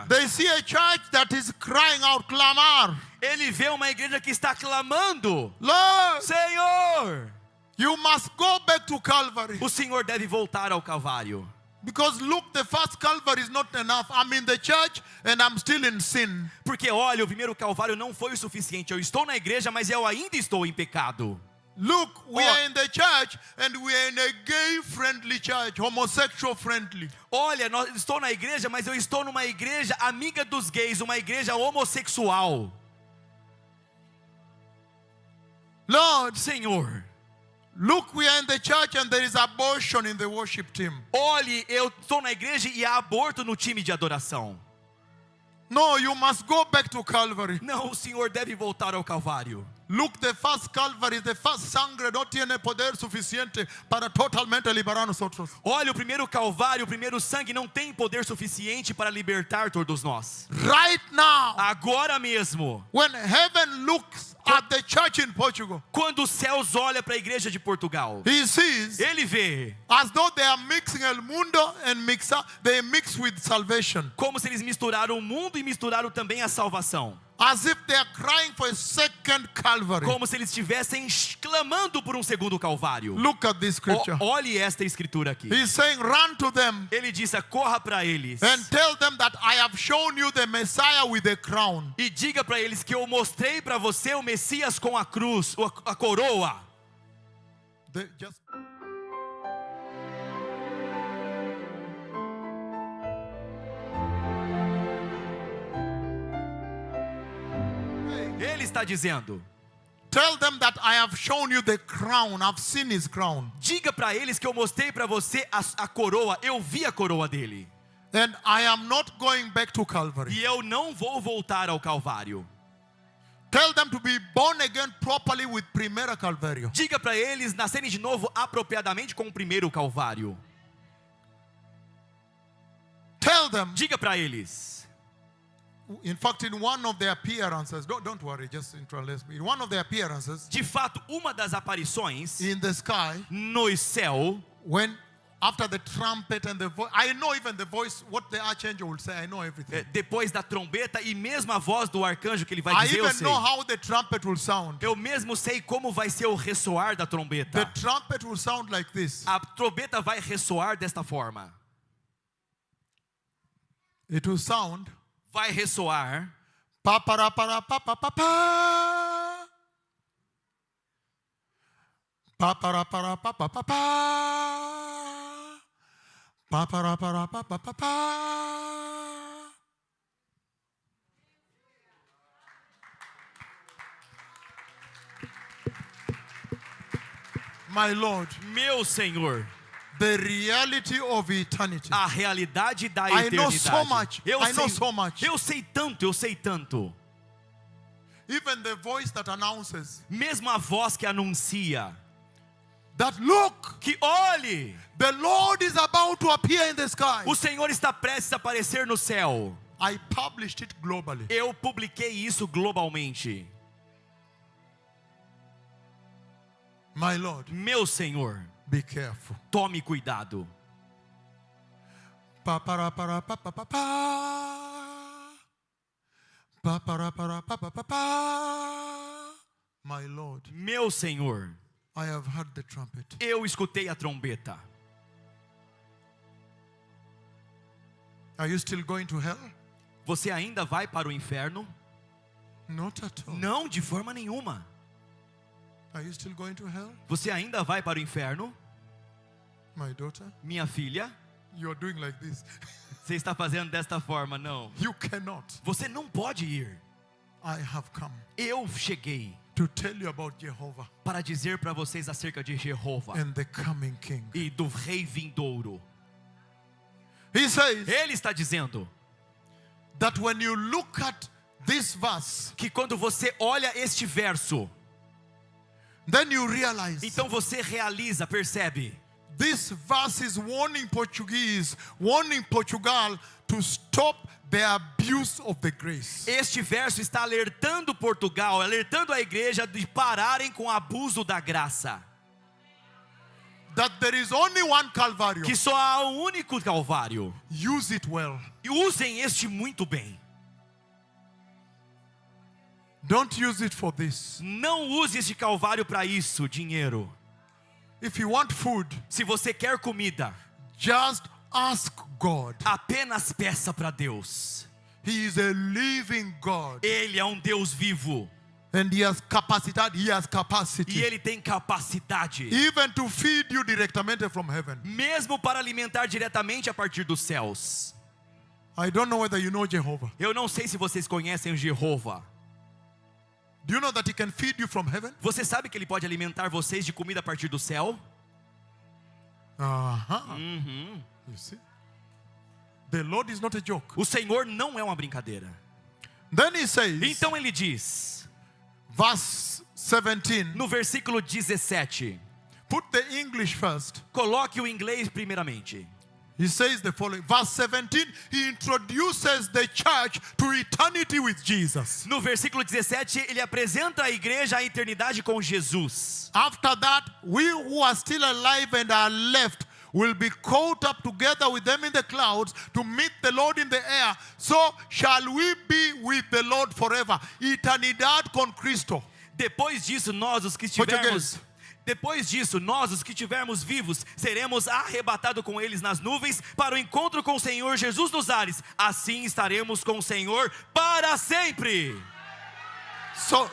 They see a church that is crying out, clamar. Ele vê uma igreja que está clamando: Lord, Senhor, you must go back to Calvary. o Senhor deve voltar ao Calvário. Because look, the first Calvary is not enough. I'm in the church and I'm still in sin. Porque olha, o primeiro Calvário não foi o suficiente. Eu estou na igreja, mas eu ainda estou em pecado. Look, we are in the church and we are in a gay-friendly church, homosexual-friendly. Olha, estou na igreja, mas eu estou numa igreja amiga dos gays, uma igreja homossexual. Lord, Senhor, look, we are in the church and there is abortion in the worship team. olhe, eu estou na igreja e há aborto no time de adoração. No, you must go back to Calvary. Não, o Senhor deve voltar ao Calvário. Look, the first Calvary, the first sangre no tiene poder suficiente para totalmente liberar nosotros. Olha, o primeiro Calvário, o primeiro sangue não tem poder suficiente para libertar todos nós. Right now, Agora mesmo, when heaven looks at the church in Portugal, quando os céus olham para a igreja de Portugal, he sees ele vê as though they are mixing el mundo and they mix with salvation. como se eles misturaram o mundo e misturaram também a salvação. As if they are crying for a second Calvary. Como se eles estivessem clamando por um segundo Calvário. Look at this scripture. Olhe esta escritura aqui. He's saying, run to them Ele disse: corra para eles and tell them that I have shown you the Messiah with a crown. e diga para eles que eu mostrei para você o Messias com a cruz, a coroa. Ele está dizendo: Tell them that I have shown you the crown. I've seen his crown. diga para eles que eu mostrei para você a coroa. Eu vi a coroa dele. And I am not going back to Calvary. E eu não vou voltar ao Calvário. Tell them to be born again properly with Primera Calvario. Diga para eles nascerem de novo apropriadamente com o primeiro Calvário. Tell them. Diga para eles. In fact, in one of their appearances, don't worry, just interlace me. In one of their appearances, De fato, uma das aparições in the sky, no céu, when after the trumpet and the voice, I know even the voice, what the archangel will say, I know everything. depois da trombeta e mesmo a voz do arcanjo que ele vai I dizer, eu even sei. know how the trumpet will sound. Eu mesmo sei como vai ser o ressoar da The trombeta. trumpet will sound like this. A trombeta vai ressoar desta forma. It will sound Vai ressoar. pa para para pa pa pa pa. Pa para para pa pa pa pa. Pa para para pa pa pa pa. My Lord, Meu Senhor, the reality of eternity. a realidade da I know eternidade. so much. Eu I know sei, so much. eu sei tanto, eu sei tanto. Even the voice that announces Mesmo a voz que anuncia that look, que olhe, the Lord is about to appear in the sky. o Senhor está prestes a aparecer no céu. I published it globally. Eu publiquei isso globalmente. My Lord, Meu Senhor, be careful. tome cuidado. Pa para para pa pa pa pa. Pa para para pa pa pa pa. My Lord, Meu Senhor, I have heard the trumpet. eu escutei a trombeta. Are you still going to hell? Você ainda vai para o inferno? Not at all. Não, de forma nenhuma. Are you still going to hell? Você ainda vai para o inferno? My daughter, Minha filha, you are doing like this. você está fazendo desta forma, não. You cannot. Você não pode ir. I have come Eu cheguei to tell you about Jehovah para dizer para vocês acerca de Jeová and the coming King. e do rei vindouro. He says Ele está dizendo that when you look at this verse, que quando você olha este verso, then you realize então você realiza, percebe. this verse is warning Portuguese, warning Portugal to stop the abuse of the grace. Este verso está alertando Portugal, alertando a igreja de pararem com o abuso da graça. that there is only one Calvary. que só há um único Calvário. Use it well. E usem este muito bem. Don't use it for this. Não use este Calvário para isso, dinheiro. If you want food, Se você quer comida, just ask God. apenas peça para Deus. He is a living God. Ele é um Deus vivo. And He has capacity. E Ele tem capacidade. Even to feed you directamente from heaven. Mesmo para alimentar diretamente a partir dos céus. I don't know whether you know Jehovah. Eu não sei se vocês conhecem o Jeová. Do you know that He can feed you from heaven? Você sabe que Ele pode alimentar vocês de comida a partir do céu? You see? The Lord is not a joke. O Senhor não é uma brincadeira. Then He says, Então Ele diz, verse 17, no versículo 17, put the English first. coloque o inglês primeiramente. He says the following. Verse 17, He introduces the church to eternity with Jesus. No versículo 17, Ele apresenta a igreja à eternidade com Jesus. After that, we who are still alive and are left will be caught up together with them in the clouds to meet the Lord in the air. So shall we be with the Lord forever. Eternidad con Cristo. Depois disso, nós os que estivermos vivos, seremos arrebatados com eles nas nuvens para o encontro com o Senhor Jesus nos ares. Assim estaremos com o Senhor para sempre.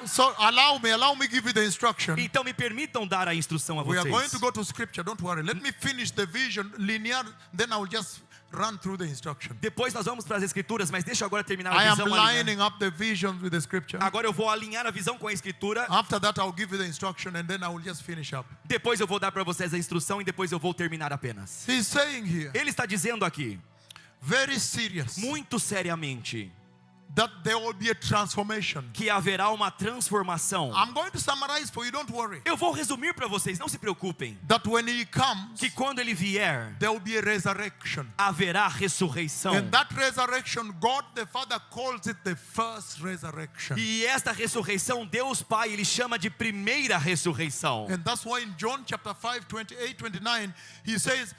So allow me give you the instruction. Então me permitam dar a instrução a We are going vocês. to go to scripture, don't worry. Let me finish the vision linear, then I will just run through the instruction. Depois nós vamos para as escrituras, mas deixa eu agora terminar I a am visão. lining up the vision with the scripture. Agora eu vou alinhar a visão com a escritura. After that, I'll give you the instruction and then I will just finish up. Depois eu vou dar para vocês a instrução e depois eu vou terminar apenas. He's saying here, Ele está dizendo aqui, very serious, muito seriamente, that there will be a transformation. que haverá uma transformação. I'm going to summarize for you, don't worry. Eu vou resumir para vocês, não se preocupem. That when He comes, Que quando Ele vier, there will be a resurrection. haverá ressurreição. And that resurrection, God the Father calls it the first resurrection. E esta ressurreição, Deus Pai, Ele chama de primeira ressurreição. And that's why in John chapter 5, 28, 29, He says,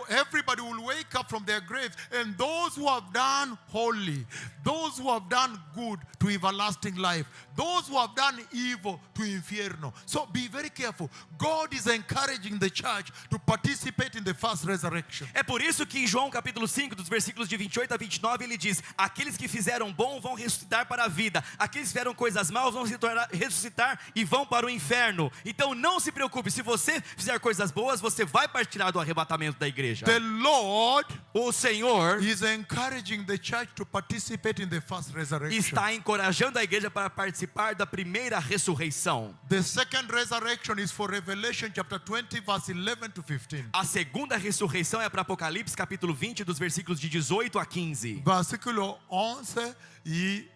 everybody will wake up from their graves, and those who have done holy, those who have done good to everlasting life, those who have done evil to infierno. So be very careful. God is encouraging the church to participate in the first resurrection. É por isso que em João capítulo 5, dos versículos de 28 a 29, ele diz: aqueles que fizeram bom vão ressuscitar para a vida, aqueles que fizeram coisas maus vão ressuscitar e vão para o inferno. Então não se preocupe, se você fizer coisas boas, você vai participar do arrebatamento da igreja. The Lord O Senhor is encouraging the church to participate in the first resurrection. está encorajando a igreja para participar da primeira ressurreição. The second resurrection is for Revelation chapter 20 verse 11 to 15. A segunda ressurreição é para Apocalipse capítulo 20, dos versículos de 18 a 15. Versículo 11 e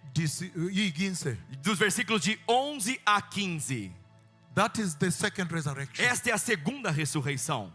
15. Dos versículos de 11 a 15. That is the second resurrection. Esta é a segunda ressurreição.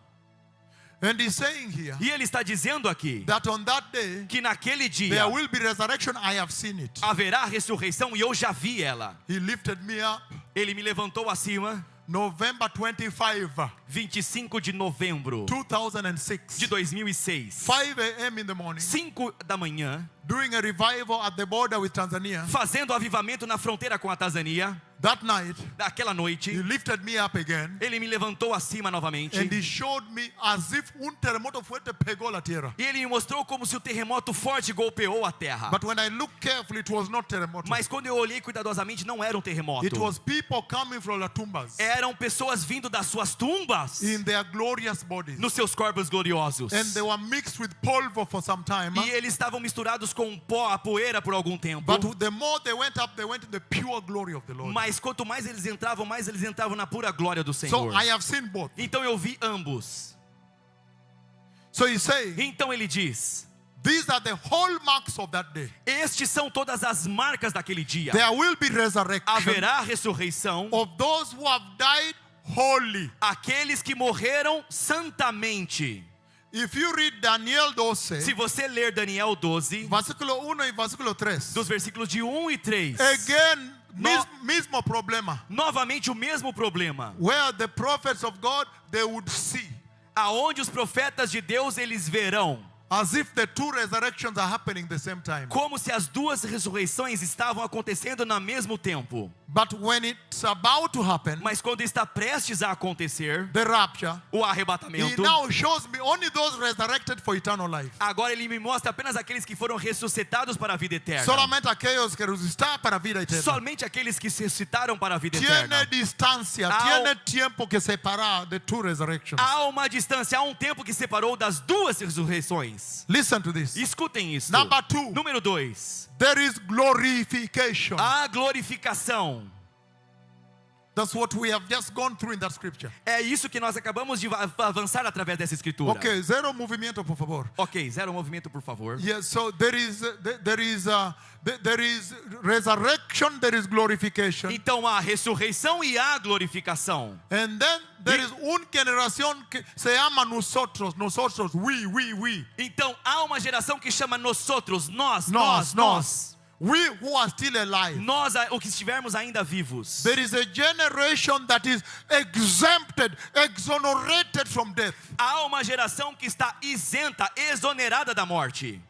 And he's saying here E ele está dizendo aqui that on that day que naquele dia there will be resurrection. I have seen it. haverá ressurreição e eu já vi ela. He lifted me up Ele me levantou acima, November 25, 25 de novembro 2006, de 2006. 5 a.m. in the morning, 5 da manhã, doing a revival at the border with Tanzania. fazendo avivamento na fronteira com a Tanzânia. That night, Naquela he noite, lifted me up again ele me levantou acima novamente. and he showed me as if un terremoto fuerte pegó la tierra. E ele me mostrou como se o terremoto forte golpeou a terra. But when I looked carefully, it was not terremoto. Mas quando eu olhei cuidadosamente, não era um terremoto. It was people coming from the tumbas Eram pessoas vindo das suas tumbas, in their glorious bodies. nos seus corpos gloriosos. And they were mixed with polvo for some time. E eles estavam misturados com pó, a poeira por algum tempo. But the more they went up, they went in the pure glory of the Lord. Mas quanto mais eles entravam na pura glória do So Senhor. I have seen both. Então eu vi ambos. So he's saying, Então ele diz: these are the hallmarks of that day. estes são todas as marcas daquele dia. There will be resurrection Haverá ressurreição. of those who have died holy. Aqueles que morreram santamente. If you read Daniel 12, Se você ler Daniel 12, versículo 1 y versículo 3, dos versículos de 1 e 3, again, mismo problema. novamente o mesmo problema. Where the prophets of God, they would see. aonde os profetas de Deus eles verão. As if the two resurrections are happening at the same time. Como se as duas ressurreições estavam acontecendo no mesmo tempo. But when it's about to happen, Mas quando está prestes a acontecer, the rapture, o he arrebatamento, now shows me only those resurrected for eternal life. agora ele me mostra apenas aqueles que foram ressuscitados para a vida eterna. Solamente aquellos que resucitan para a vida eterna. Somente aqueles que se ressuscitaram para a vida Tiene eterna. distancia, Ao- tiene tiempo que separar the two resurrections. Há uma distância, há um tempo que separou das duas ressurreições. Listen to this. Escutem isso. Number 2, Número 2. there is glorification. A glorificação. That's what we have just gone through in that scripture. É isso que nós acabamos de avançar através dessa escritura. Okay, zero movimiento, por favor. Ok, zero movimento, por favor. Yes, so there is resurrection, there is glorification. Então há ressurreição e há glorificação. And then there is una generación que se llama nosotros, we. Então há uma geração que chama nós, Nós. We who are still alive. Nós, o que estivermos ainda vivos. There is a generation that is exempted, exonerated from death. Há uma geração que está isenta, exonerada da morte.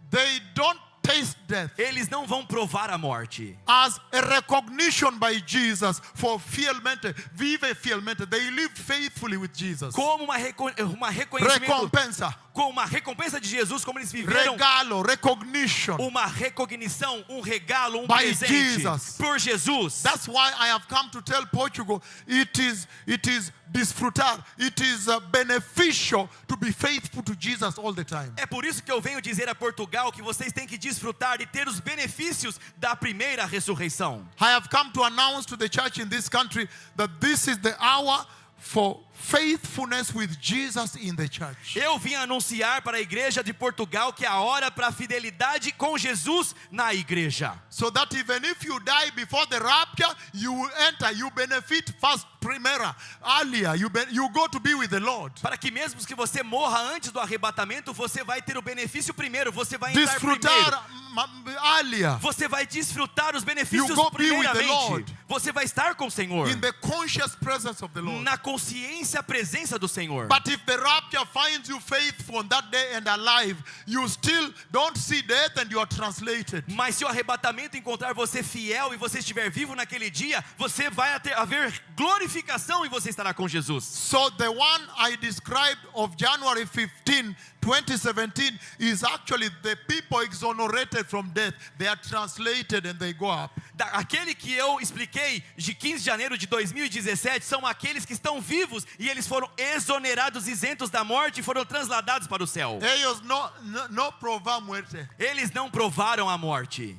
They don't taste death Eles não vão provar a morte. as a recognition by Jesus for fielmente, vive fielmente. They live faithfully with Jesus. Como uma reconhecimento, Recompensa, com uma recompensa de Jesus, como eles viveram. regalo, recognition. Uma recognição, um regalo, um By presente Jesus. por Jesus. That's why I have come to tell Portugal it is disfrutar, it is beneficial to be faithful to Jesus all the time. É por isso que eu venho dizer a Portugal que vocês têm que desfrutar e ter os benefícios da primeira ressurreição. I have come to announce to the church in this country that this is the hour for faithfulness with Jesus in the church. Eu vim anunciar para a igreja de Portugal que é a hora para a fidelidade com Jesus na igreja. So that even if you die before the rapture, you will enter, you benefit first, primera, earlier, you go to be with the Lord. Para que mesmo que você morra antes do arrebatamento, você vai ter o benefício primeiro, você vai entrar primeiro. Desfrutar earlier Você vai desfrutar os benefícios You go be with the primeiramente. Lord. Você vai estar com o Senhor. in the conscious presence of the Lord. Na consciência, a presença do Senhor. But if the rapture finds you faithful on that day and alive, you still don't see death and you are translated. Mas se o arrebatamento encontrar você fiel e você estiver vivo naquele dia, você vai haver glorificação e você estará com Jesus. So the one I described of January 15, 2017 is actually the people exonerated from death. They are translated and they go up. Aquele que eu expliquei de 15 de janeiro de 2017 são aqueles que estão vivos e eles foram exonerados, isentos da morte e foram transladados para o céu. Ellos no provan muerte. Eles não provaram a morte.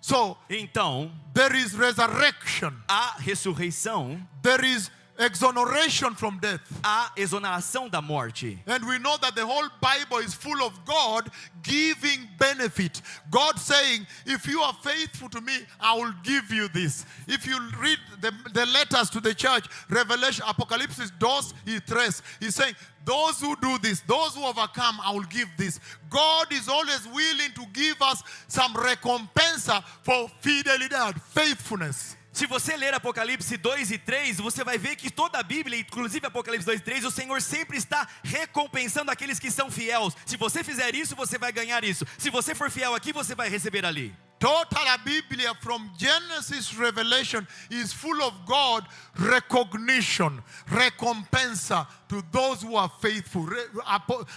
So Então, there is resurrection. a ressurreição, There is exoneration from death. a exoneração da morte. And we know that the whole Bible is full of God giving benefit. God saying, if you are faithful to me, I will give you this. If you read the letters to the church, Revelation, Apocalypse 2 y 3, he's saying, those who do this, those who overcome, I will give this. God is always willing to give us some recompensa for fidelidad, faithfulness. Se você ler Apocalipse 2 e 3, você vai ver que toda a Bíblia, inclusive Apocalipse 2 e 3, o Senhor sempre está recompensando aqueles que são fiéis. Se você fizer isso, você vai ganhar isso. Se você for fiel aqui, você vai receber ali. Total a Biblia from Genesis to Revelation is full of God recognition, recompensa to those who are faithful.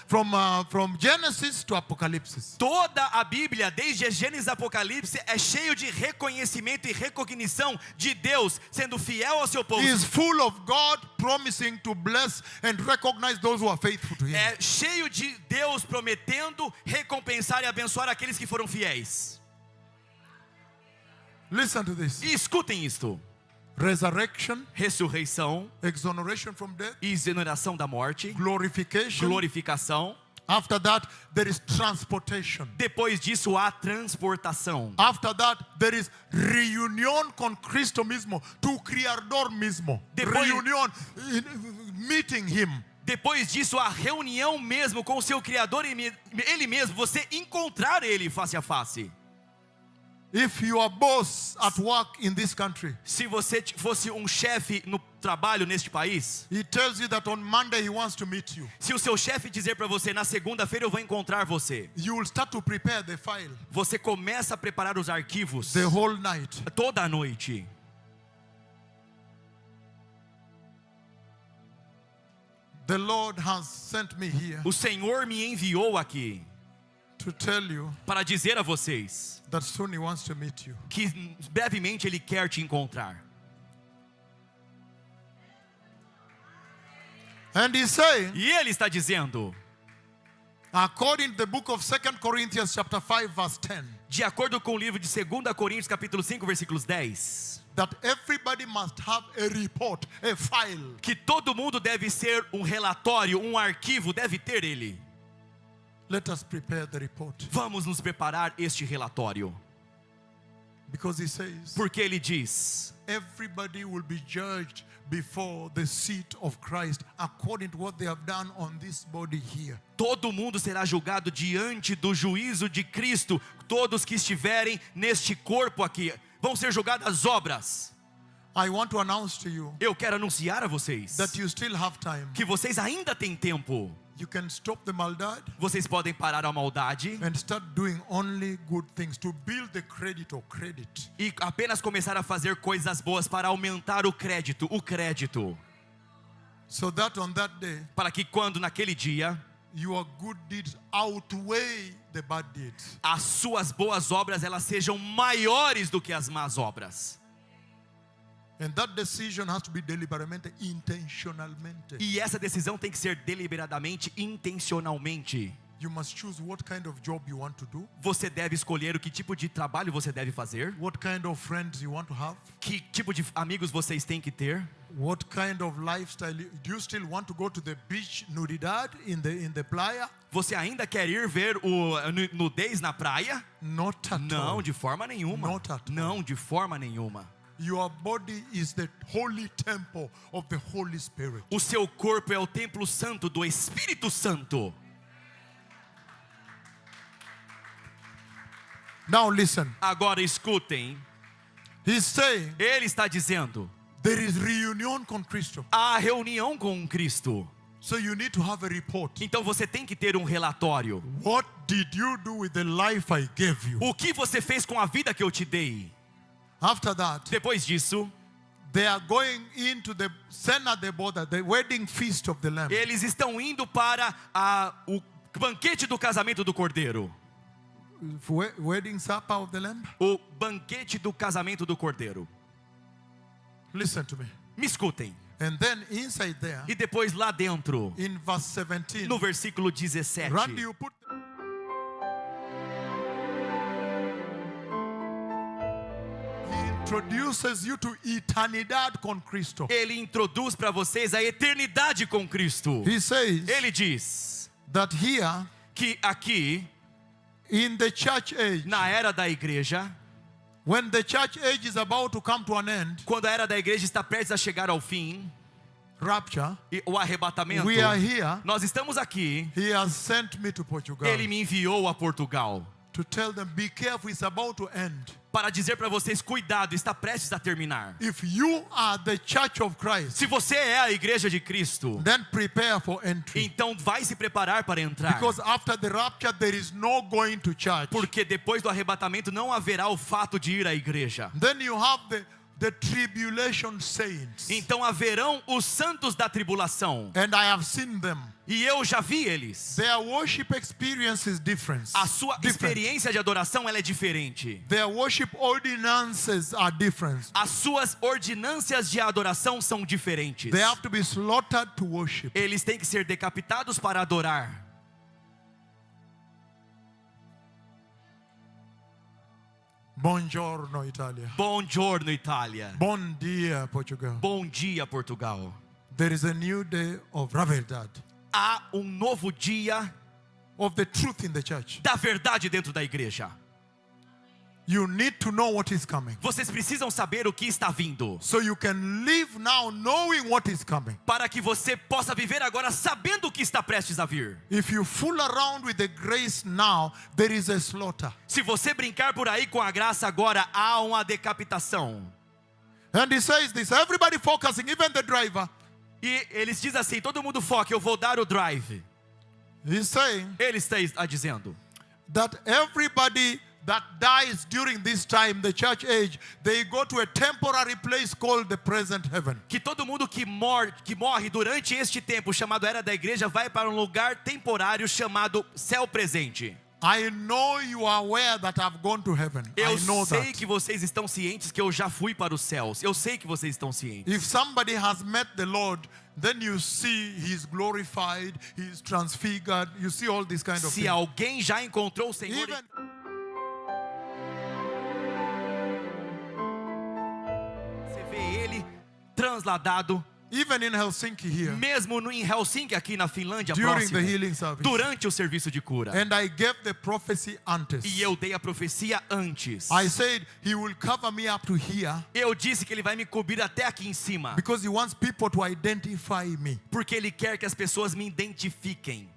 From Genesis to Apocalypse. Toda a Bíblia, desde Gênesis e Apocalipse, é cheio de reconhecimento e recognição de Deus sendo fiel ao seu povo. Is full of God promising to bless and recognize those who are faithful to Him. É cheio de Deus prometendo recompensar e abençoar aqueles que foram fiéis. Listen to this. E escutem isto. Resurrection, Ressurreição, exoneration from death, exoneração da morte, glorification. glorificação. After that, there is transportation. Depois disso, há transportação. After that, there is reunión con Cristo mismo, tu Criador mismo. Depois- Reunión, meeting Him. Depois disso, a reunião mesmo com o seu Criador e Ele mesmo, você encontrar Ele face a face. If you are boss at work in this country, Se você fosse um chefe no trabalho neste país, he tells you that on Monday he wants to meet you. se o seu chefe dizer para você, na segunda-feira eu vou encontrar você, You will start to prepare the file você começa a preparar os arquivos the whole night. toda a noite. The Lord has sent me here O Senhor me enviou aqui to tell you para dizer a vocês that soon he wants to meet you. que brevemente Ele quer te encontrar. And he's saying, E Ele está dizendo, according to the book of 2 Corinthians chapter 5 verse 10, de acordo com o livro de 2 Coríntios capítulo 5, versículos 10, that everybody must have a report, a file. que todo mundo deve ser um relatório, um arquivo, deve ter ele. Let us prepare the report. Vamos nos preparar este relatório. Because he says, Porque Ele diz, everybody will be judged before the seat of Christ according to what they have done on this body here. todo mundo será julgado diante do juízo de Cristo. Todos que estiverem neste corpo aqui vão ser julgadas as obras. I want to announce to you Eu quero anunciar a vocês that you still have time. que vocês ainda têm tempo. You can stop the maldad Vocês podem parar a maldade and start doing only good things to build the credit or credit. e apenas começar a fazer coisas boas para aumentar o crédito. So that on that day, Para que quando naquele dia your good deeds outweigh the bad deeds. as suas boas obras elas sejam maiores do que as más obras. And that decision has to be deliberatamente, intentionalmente. E essa decisão tem que ser deliberadamente, intencionalmente. You must choose what kind of job you want to do, Você deve escolher o que tipo de trabalho você deve fazer, what kind of friends you want to have, que tipo de amigos vocês têm que ter, what kind of lifestyle. Do you still want to go to the beach nudidad in the playa? você ainda quer ir ver o nudez na praia? Not at Não, all. de forma nenhuma. Not at all. Não, de forma nenhuma. Your body is the holy temple of the Holy Spirit. O seu corpo é o templo santo do Espírito Santo. Now listen. Agora escutem, He's saying ele está dizendo, there is reunion con Cristo. há reunião com Cristo. So you need to have a report. Então você tem que ter um relatório. What did you do with the life I gave you? O que você fez com a vida que eu te dei? After that, Depois disso, they are going into the Cena de Boda, the wedding feast of the Lamb. eles estão indo para o banquete do casamento do Cordeiro. Wedding supper of the Lamb. O banquete do casamento do Cordeiro. Listen to me. Me escutem. And then inside there, E depois lá dentro, in verse 17, no versículo 17. Randy, you put. He introduces you to eternidad con Cristo. Ele introduz para vocês a eternidade com Cristo. He says Ele diz that here que aqui, in the church age, na era da igreja, when the church age is about to come to an end, quando a era da igreja está prestes a chegar ao fim, rapture, e o arrebatamento, we are here. nós estamos aqui. He has sent me to Portugal Ele me enviou a Portugal to tell them, be careful, it's about to end. para dizer para vocês, cuidado, está prestes a terminar. If you are the church of Christ, Se você é a igreja de Cristo, then prepare for entry. então vai se preparar para entrar. Because after the rapture, there is no going to church. Porque depois do arrebatamento não haverá o fato de ir à igreja. Then you have the tribulation saints. Então haverão os santos da tribulação. And I have seen them. E eu já vi eles. Their worship experience is different. A sua experiência de adoração ela é diferente. Their worship ordinances are different. As suas ordinâncias de adoração são diferentes. They have to be slaughtered to worship. Eles têm que ser decapitados para adorar. Buongiorno Italia. Buongiorno, Itália. Bom dia Portugal. Bom dia, Portugal. There is a new day of verdade, Há um novo dia of the truth in the church. da verdade dentro da igreja. You need to know what is coming. Vocês precisam saber o que está vindo, So you can live now knowing what is coming. para que você possa viver agora sabendo o que está prestes a vir. If you fool around with the grace now, there is a slaughter. Se você brincar por aí com a graça agora, há uma decapitação. And he says this, everybody focusing, even the driver. E eles dizem assim, todo mundo foca, eu vou dar o drive. He's saying Ele está dizendo that everybody that dies during this time, the church age, they go to a temporary place called the present heaven. que todo mundo que morre durante este tempo, chamado Era da Igreja, vai para um lugar temporário chamado céu presente. I know you are aware that I've gone to heaven. Eu I know sei that. que vocês estão cientes que eu já fui para os céus. Eu sei que vocês estão cientes. If somebody has met the Lord, then you see he's glorified, he's transfigured, you see all this kind of Se thing. alguém já encontrou o Senhor, Even, você vê ele transladado, even in Helsinki here, mesmo em Helsinki, aqui na Finlândia during the próxima, healing service. durante o serviço de cura. And I gave the prophecy antes. E eu dei a profecia antes. I said he will cover me up to here Eu disse que ele vai me cobrir até aqui em cima, because he wants people to identify me. porque ele quer que as pessoas me identifiquem.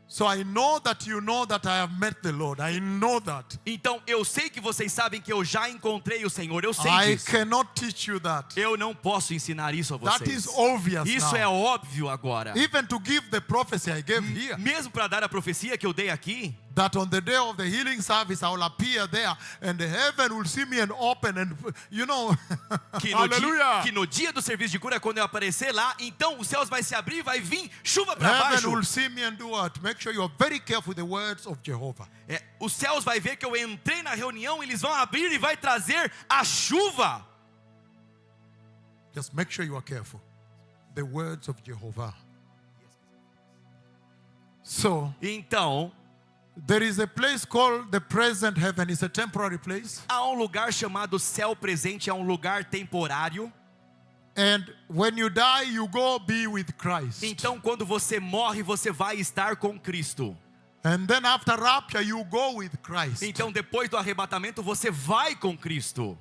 So I know that you know that I have met the Lord. I know that. Então eu sei que vocês sabem que eu já encontrei o Senhor. Eu sei I disso. cannot teach you that. Eu não posso ensinar isso a That vocês. is obvious Isso now. é óbvio agora. Even to give the prophecy I gave here, Mesmo para dar a profecia que eu dei aqui, that on the day of the healing service I will appear there and the heaven will see me and open and you know. Hallelujah. que no dia do serviço de cura, quando eu aparecer lá, então os céus vai se abrir, vai vir chuva para Heaven baixo. will see me and do what? Make sure you are very careful with the words of Jehovah. Os céus vai ver que eu entrei na reunião, eles vão abrir e vai trazer a chuva. Just make sure you are careful. The words of Jehovah. So, Então, there is a place called the present heaven. It's a temporary place. há um lugar chamado céu presente, é um lugar temporário. And when you die, you go be with Christ. Então, quando você morre, você vai estar com Cristo. And then after rapture, you go with Christ. Então, depois do arrebatamento, você vai com Cristo.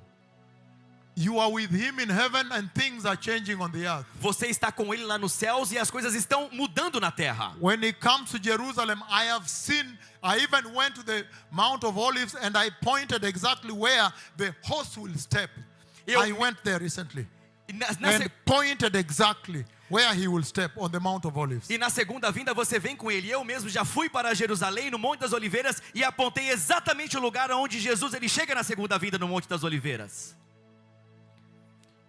You are with Him in heaven and things are changing on the earth. Você está com Ele lá nos céus e as coisas estão mudando na terra. When He comes to Jerusalem, I have seen, I even went to the Mount of Olives and I pointed exactly where the host will step. I went there recently E na and pointed exactly where He will step on the Mount of Olives. E na segunda vinda você vem com ele. Eu mesmo já fui para Jerusalém, no Monte das Oliveiras, e apontei exatamente o lugar onde Jesus ele chega na segunda vinda no Monte das Oliveiras.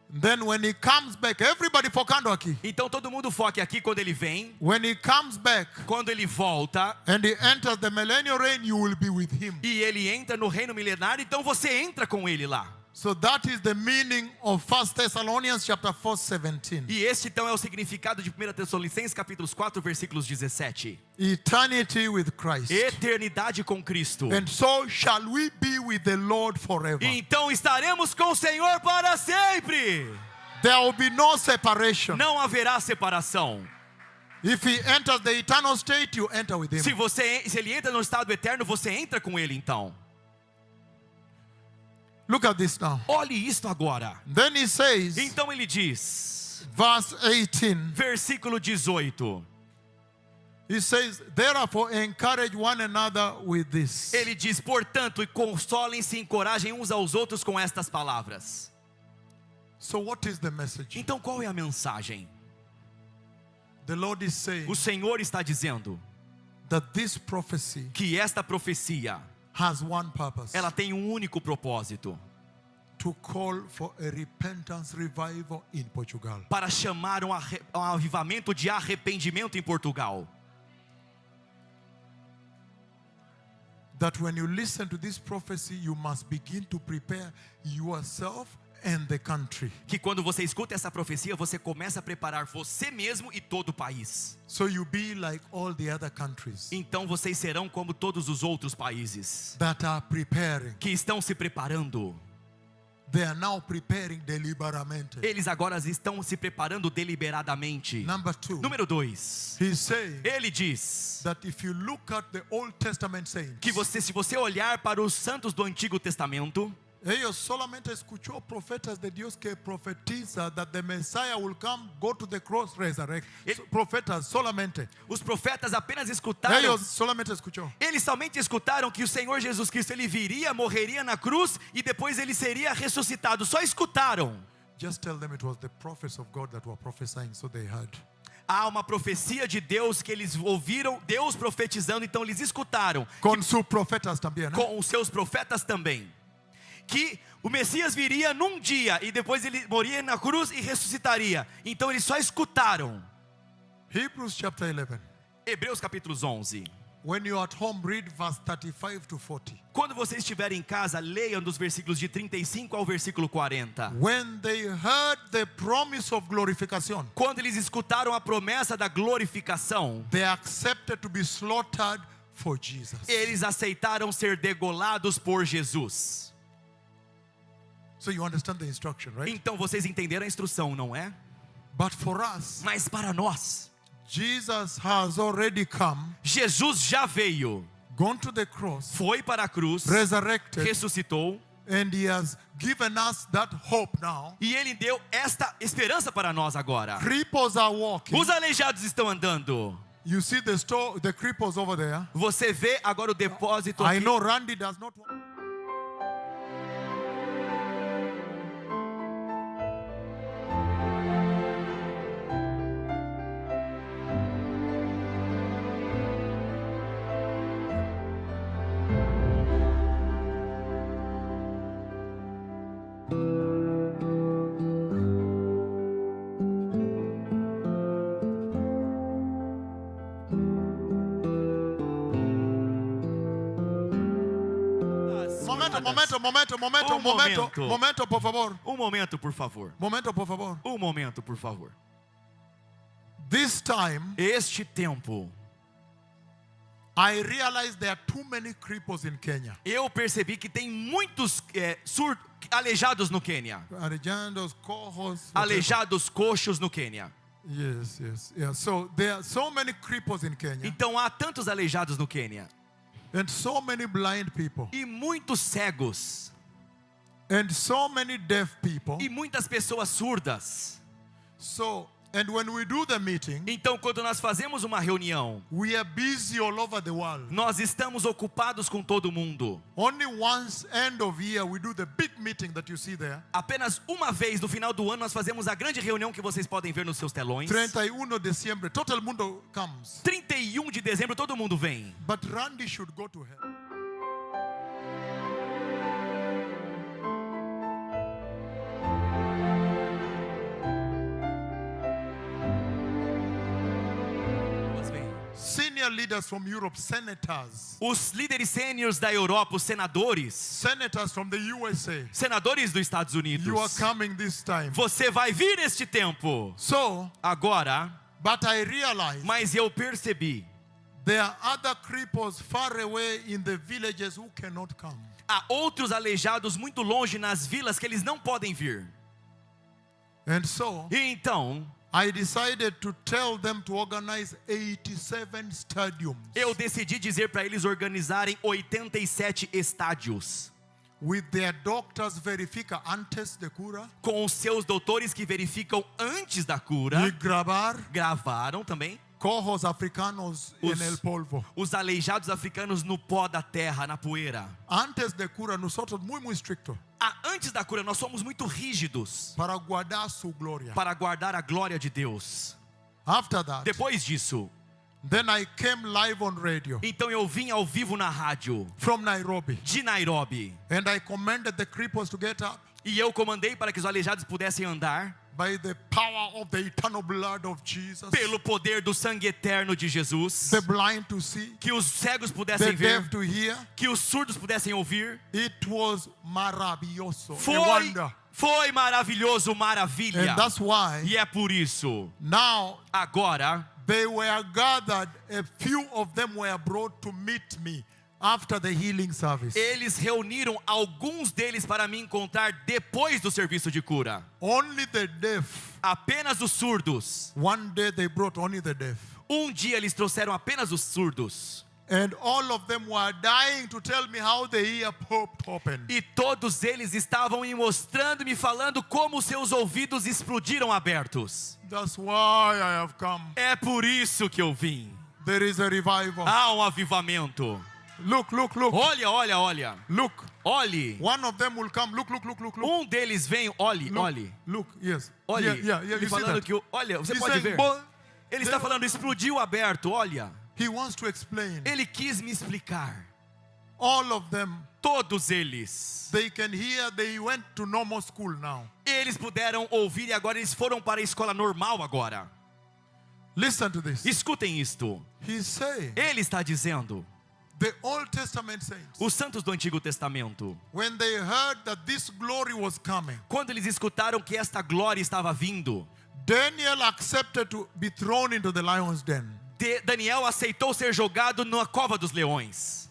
Then when He comes back, everybody focando aqui. Então todo mundo foque aqui quando ele vem. When He comes back Quando ele volta and He enters the millennial reign, you will be with Him. e ele entra no reino milenário, então você entra com ele lá. So that is the meaning of 1 Thessalonians chapter 4:17. E este então é o significado de 1 Tessalonicenses capítulos 4, versículos 17. Eternity with Christ. Eternidade com Cristo. And so shall we be with the Lord forever. Então estaremos com o Senhor para sempre. There will be no separation. Não haverá separação. If He enters the eternal state, you enter with Him. Se ele entra no estado eterno, você entra com ele então. Look at this now. Olhe isto agora. Then He says, Então ele diz, verse 18, versículo 18. He says, therefore encourage one another with this. Ele diz, portanto, e consolem-se e encorajem uns aos outros com estas palavras. So what is the message? Então qual é a mensagem? The Lord is saying O Senhor está dizendo that this prophecy que esta profecia, has one purpose. ela tem um único propósito. To call for a repentance revival in Portugal. Para chamar um avivamento de arrependimento em Portugal. That when you listen to this prophecy, you must begin to prepare yourself and the country. Que quando você escuta essa profecia, você começa a preparar você mesmo e todo o país. So you be like all the other countries Então vocês serão como todos os outros países that are preparing. que estão se preparando. they are now preparing deliberatamente. Eles agora estão se preparando deliberadamente. Number 2, Número 2. he's saying Ele diz that if you look at the Old Testament saints, que se você olhar para os santos do Antigo Testamento, ellos solamente escuchó profetas de Dios que profetiza that the Messiah will come, go to the cross, resurrect. Profetas solamente. os profetas apenas escutaram. Ellos solamente escuchó. Eles somente escutaram que o Senhor Jesus Cristo, ele viria, morreria na cruz e depois ele seria ressuscitado. Só escutaram. Just tell them it was the prophets of God that were prophesying, so they heard. Há uma profecia de Deus que eles ouviram, Deus profetizando, então eles escutaram. Con sus profetas también. Com os seus profetas também. Que o Messias viria num dia e depois ele morria na cruz e ressuscitaria. Então eles só escutaram. Hebrews chapter 11. Hebreus capítulo 11. When you're at home, read verse 35 to 40. Quando você estiver em casa, leiam dos versículos de 35 ao versículo 40. When they heard the promise of glorification, Quando eles escutaram a promessa da glorificação, they accepted to be slaughtered for Jesus. eles aceitaram ser degolados por Jesus. So you understand the instruction, right? Então vocês entenderam a instrução, não é? But for us, Mas para nós, Jesus has already come, Jesus já veio, gone to the cross, foi para a cruz, resurrected, ressuscitou, and he has given us that hope now. e Ele deu esta esperança para nós agora. Cripples are walking. Os aleijados estão andando. You see the cripples over there. Você vê agora o depósito I aqui. know Randy does not want. Momento, por favor. Momento, por favor. Momento, por favor. Momento, por favor. This time, Este tempo, I realized there are too many cripples in Kenya. eu percebi que tem muitos aleijados no Quênia. Aleijados, cojos. Aleijados, coxos no Quênia. Yes. So there are so many cripples in Kenya. Então há tantos aleijados no Quênia. And so many blind people. E muitos cegos. And so many deaf people. E muitas pessoas surdas. So, and when we do the meeting, Então quando nós fazemos uma reunião, we are busy all over the world. nós estamos ocupados com todo mundo. Only once end of year we do the big meeting that you see there. Apenas uma vez no final do ano nós fazemos a grande reunião que vocês podem ver nos seus telões. 31 de diciembre, total mundo comes. 31 de dezembro todo mundo vem. But Randy should go to hell. Senior leaders from Europe, senators. Os líderes sêniores da Europa, os senadores. Senators from the USA. Senadores dos Estados Unidos. You are coming this time. Você vai vir este tempo. So, Agora, but I realized mas eu percebi. there are other cripples far away in the villages who cannot come. Há outros aleijados muito longe nas vilas que eles não podem vir. And so, E então, I decided to tell them to organize 87 stadiums eu decidi dizer para eles organizarem 87 estádios. with their doctors verifica antes de cura. Com os seus doutores que verificam antes da cura. Y grabar Gravaram também. cojos africanos en el polvo. Os aleijados africanos no pó da terra, na poeira. Antes de cura, nosotros muy stricto Antes da cura, nós somos muito rígidos para guardar su gloria. para guardar a glória de Deus. After that, Depois disso, then I came live on radio então eu vim ao vivo na rádio from Nairobi. de Nairobi. And I commanded the cripples to get up E eu comandei para que os aleijados pudessem andar by the power of the eternal blood of Jesus. pelo poder do sangue eterno de Jesus. The blind to see, Que os cegos the pudessem ver, deaf to hear. que os surdos pudessem ouvir. It was maravilloso. A Foi, wonder. foi maravilhoso, maravilha. And that's why E é por isso, now agora, they were gathered, a few of them were brought to meet me after the healing service. Eles reuniram alguns deles para me encontrar depois do serviço de cura. Only the deaf. Apenas os surdos. One day they brought only the deaf. Um dia eles trouxeram apenas os surdos. And all of them were dying to tell me how the ear popped open. E todos eles estavam me mostrando e me falando como seus ouvidos explodiram abertos. That's why I have come. É por isso que eu vim. There is a revival. Há um avivamento. Look, look, look. Olha, olha, olha. Look. Olhe. One of them will come. Look, look, look, look, look. Um deles vem, olhe, Look, olhe. look, yes. Olhe. Yeah. Me You see falando that? que, olha, você He's pode saying, ver. "Boy," Ele está falando, explodiu aberto, olha. he wants to explain. Ele quis me explicar. All of them, Todos eles. they can hear. They went to normal school now. Eles puderam ouvir e agora eles foram para a escola normal agora. Listen to this. Escutem isto. He's saying, Ele está dizendo, the Old Testament saints, os santos do Antigo Testamento, when they heard that this glory was coming, quando eles escutaram que esta glória estava vindo, Daniel accepted to be thrown into the lion's den. Daniel aceitou ser jogado na cova dos leões.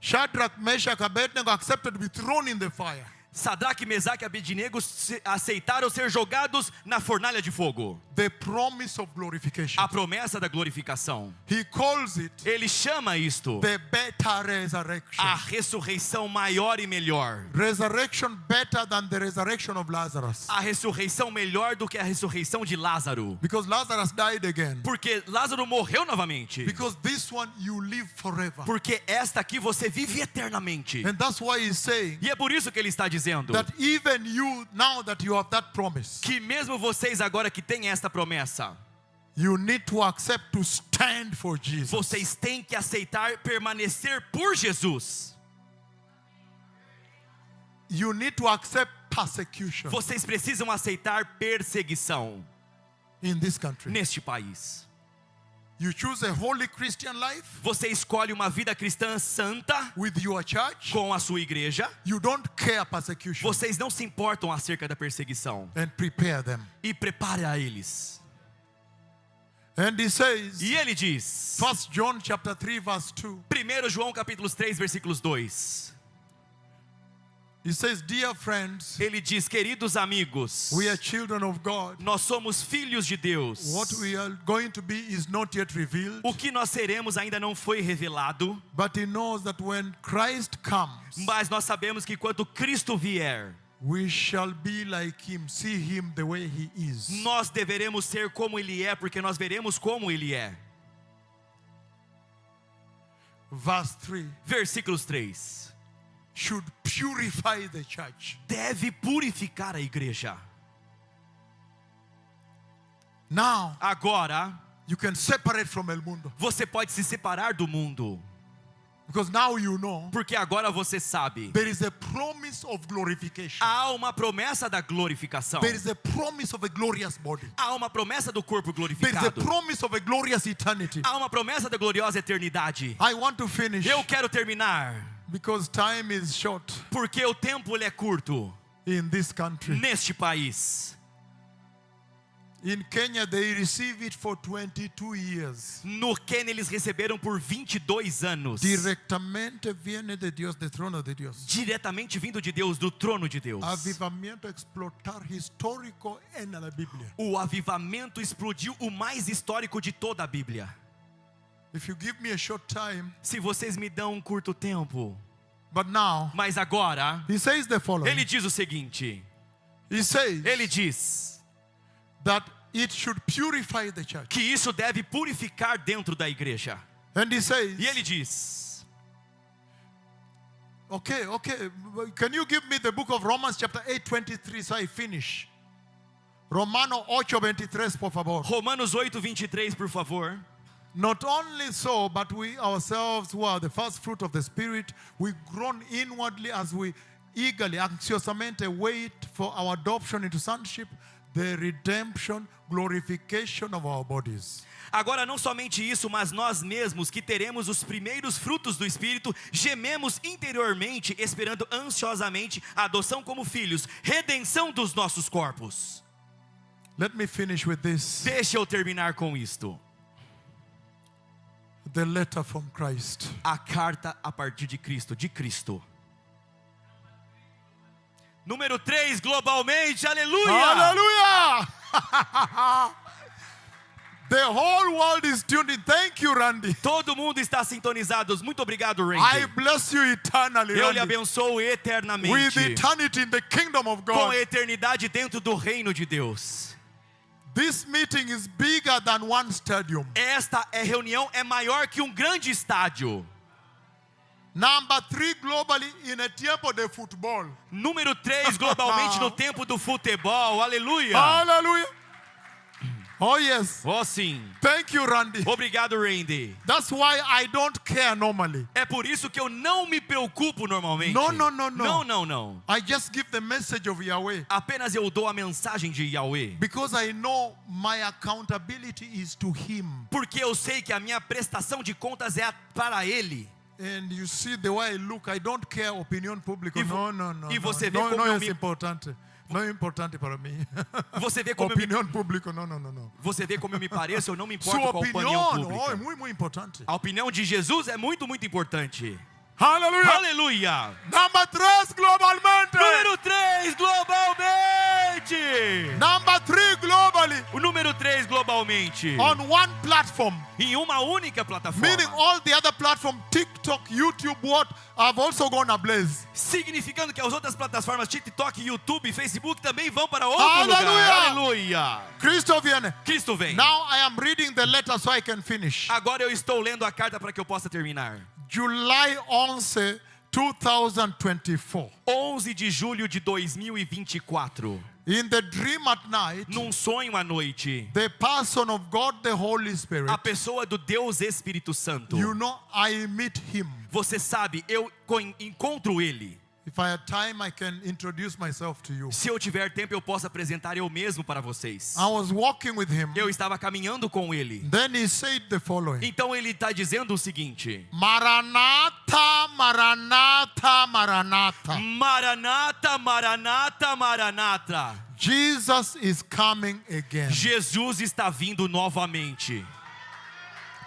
Shadrach, Meshach, Abednego accepted to be thrown in the fire. Sadraque, Mesaque e Abednego aceitaram ser jogados na fornalha de fogo. The promise of glorification. A promessa da glorificação. He calls it Ele chama isto the better resurrection. a ressurreição maior e melhor. Resurrection better than the resurrection of Lazarus. A ressurreição melhor do que a ressurreição de Lázaro. Because Lazarus died again. Porque Lázaro morreu novamente. Because this one you live forever. Porque esta aqui você vive eternamente. And that's why he's saying E é por isso que ele está dizendo that even you, now that you have that promise, que mesmo vocês agora que têm esta promessa, you need to accept to stand for Jesus. vocês têm que aceitar permanecer por Jesus. You need to accept persecution Vocês precisam aceitar perseguição in this country. neste país. You choose a holy Christian life Você escolhe uma vida cristã santa with your church. com a sua igreja. You don't care persecution. Vocês não se importam acerca da perseguição. And prepare them. E prepare a eles. And he says, E ele diz, 1 John chapter 3 verse 2. 1 João capítulo 3, versículos 2. He says, dear friends, Ele diz, queridos amigos, we are children of God. nós somos filhos de Deus. What we are going to be is not yet revealed. O que nós seremos ainda não foi revelado, But he knows that when Christ comes, mas nós sabemos que quando Cristo vier, we shall be like him, see him the way he is. nós deveremos ser como Ele é, porque nós veremos como Ele é. Verse 3. Versículos 3. Should purify the church. Deve purificar a igreja. Now, Agora, you can separate from El Mundo. você pode se separar do mundo, Because now you know porque agora você sabe. there is a promise of glorification. Há uma promessa da glorificação. There is a promise of a glorious body. Há uma promessa do corpo There is a glorificado. promise of a glorious eternity. Há uma promessa da gloriosa eternidade. I want to finish Eu quero terminar, because time is short porque o tempo ele é curto in this country. neste país. In Kenya, they receive it for 22 years. No Quênia eles receberam por 22 anos. Directamente viene de Dios, de trono de Dios. Diretamente vindo de Deus, do trono de Deus. Avivamiento explotar histórico en la Biblia. O avivamento explodiu o mais histórico de toda a Bíblia. If you give me a short time, Se vocês me dão um curto tempo. but now, Mas agora, he says the following. ele diz o seguinte. He says Ele diz that it should purify the church. que isso deve purificar dentro da igreja. And he says, E ele diz, okay, can you give me the book of Romans chapter 8:23 so I finish? Romano 8:23, por favor. Romanos 8:23, por favor. Not only so, but we ourselves who are the first fruit of the Spirit, we groan inwardly as we eagerly, ansiosamente wait for our adoption into sonship, the redemption, glorification of our bodies. Agora não somente isso, mas nós mesmos que teremos os primeiros frutos do Espírito, gememos interiormente, esperando ansiosamente a adoção como filhos, redenção dos nossos corpos. Let me finish with this. Deixa eu terminar com isto. The letter from Christ. A carta a partir de Cristo, Número 3, globalmente, aleluia! Hallelujah! The whole world is tuned in. Thank you, Randy. Todo mundo está sintonizado. Muito obrigado, I Randy. bless you eternally, Eu lhe Randy. abençoo With eternamente. eternity in the kingdom of Com God. a eternidade dentro do reino de Deus. This meeting is bigger than one stadium. Esta reunião é maior que um grande estádio. Number 3 globally in a tempo de football. Número 3, globalmente no tempo do futebol. Aleluia. Hallelujah. Oh yes. Oh sim. Thank you, Randy. Obrigado, Randy. That's why I don't care normally. É por isso que eu não me preocupo normalmente. No. Não. I just give the message of Yahweh. Apenas eu dou a mensagem de Yahweh. Because I know my accountability is to Him. Porque eu sei que a minha prestação de contas é para Ele. And you see the way I look, I don't care opinião pública. E No. e você vê No, como no eu é me- importante. Não é importante para mim. Você vê como eu me, Opinião pública, não. você vê como eu me pareço, eu não me importo Sua com a opinião opinião, pública. é muito importante. A opinião de Jesus é muito importante. Aleluia. Aleluia. Number 3 globalmente. Número 3, globalmente. Number 3 globally O número 3, globalmente. on one platform. Em uma única plataforma. Meaning all the other platforms, TikTok, YouTube, what, have also gone ablaze. Significando que as outras plataformas, TikTok, YouTube, Facebook, também vão para outro Aleluia. lugar. Aleluia. Cristo viene. Cristo vem. Now I am reading the letter so I can finish. Agora eu estou lendo a carta para que eu possa terminar. July 11, 2024. 11 de julho de 2024. In the dream at night, Num sonho à noite, the person of God, the Holy Spirit, a pessoa do Deus Espírito Santo. you know, I meet him. Você sabe, eu encontro ele. If I had time, I can introduce myself to you. Se eu tiver tempo, eu posso apresentar eu mesmo para vocês. I was walking with him. Eu estava caminhando com ele. Then he said the following. Então ele está dizendo o seguinte: Maranatha, Maranatha, Maranatha. Maranata, Maranata, Maranata. Jesus is coming again. Jesus está vindo novamente.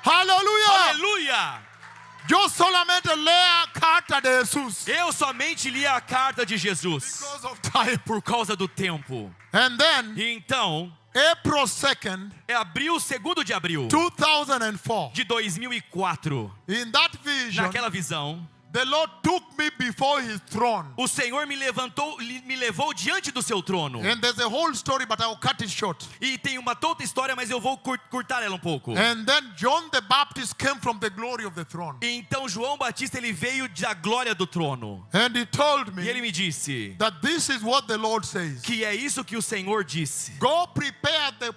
Hallelujah. Aleluia! Yo solamente lea a carta de Jesus. Eu somente li a carta de Jesus Because of time. por causa do tempo. And then, E então, April 2nd, é abril, 2º de abril 2004. de 2004. In that vision, Naquela visão, the Lord took me before his throne. o Senhor me levou diante do seu trono. And there's a whole story, but I will cut it short. E tem uma toda história, mas eu vou curtar ela um pouco. And then John the Baptist came from the glory of the throne. E então João Batista ele veio da glória do trono. And he told E ele me me disse that this is what the Lord says. que é isso que o Senhor disse. Go prepare the